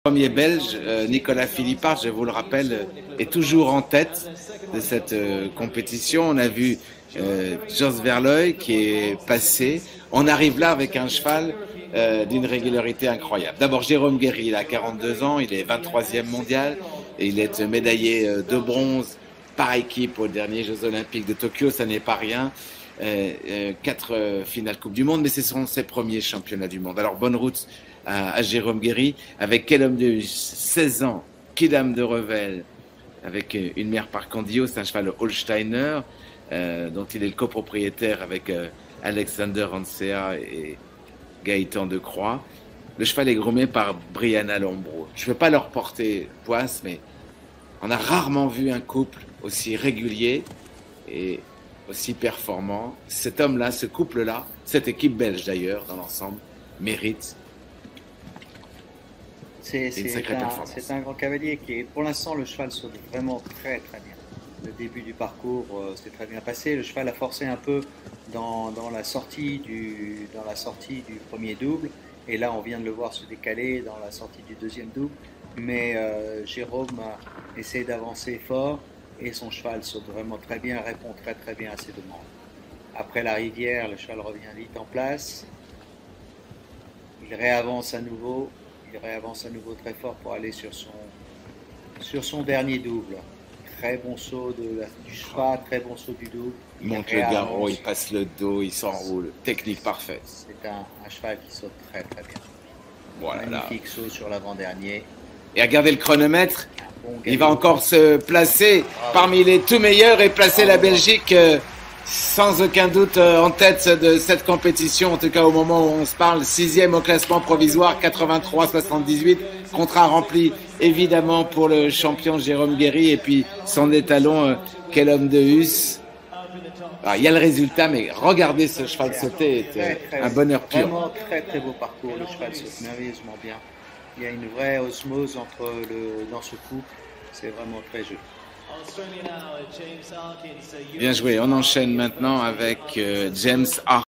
Premier Belge, Nicolas Philippard, je vous le rappelle, est toujours en tête de cette compétition. On a vu Jos Verlooy qui est passé. On arrive là avec un cheval d'une régularité incroyable. D'abord Jérôme Guéry, il a 42 ans, il est 23e mondial et il est médaillé de bronze par équipe aux derniers Jeux Olympiques de Tokyo, ça n'est pas rien. 4 finales Coupe du Monde, mais ce sont ses premiers championnats du monde. Alors bonne route à Jérôme Guéry, avec quel homme de 16 ans, Kidam de Revel, avec une mère par Candio, c'est un cheval Holsteiner, dont il est le copropriétaire avec Alexander Ansea et Gaëtan de Croix. Le cheval est grommé par Brianna Lombro. Je ne veux pas leur porter poisse, mais on a rarement vu un couple aussi régulier et aussi performant. Cet homme-là, ce couple-là, cette équipe belge d'ailleurs, dans l'ensemble, mérite une sacrée performance. C'est un grand cavalier qui est, pour l'instant, le cheval saute vraiment très très bien. Le début du parcours s'est très bien passé. Le cheval a forcé un peu dans la sortie du premier double. Et là, on vient de le voir se décaler dans la sortie du deuxième double. Mais Jérôme essaie d'avancer fort et son cheval saute vraiment très bien, répond très très bien à ses demandes. Après la rivière, le cheval revient vite en place. Il réavance à nouveau très fort pour aller sur son dernier double. Très bon saut du cheval, très bon saut du double. Il monte le garrot, il passe le dos, il s'enroule. Technique parfaite. C'est un cheval qui saute très très bien. Voilà. Magnifique saut sur l'avant-dernier. Et regardez le chronomètre. Il va encore se placer parmi les tout meilleurs et placer la Belgique sans aucun doute en tête de cette compétition, en tout cas au moment où on se parle, 6e au classement provisoire, 83-78, contrat rempli évidemment pour le champion Jérôme Guéry et puis son étalon, quel homme de Hus. Alors, il y a le résultat, mais regardez ce cheval sauter, c'est un bonheur pur. Vraiment très très beau parcours, le cheval saute merveilleusement bien. Il y a une vraie osmose dans ce couple, c'est vraiment très joli. Bien joué, on enchaîne maintenant avec James Harkins.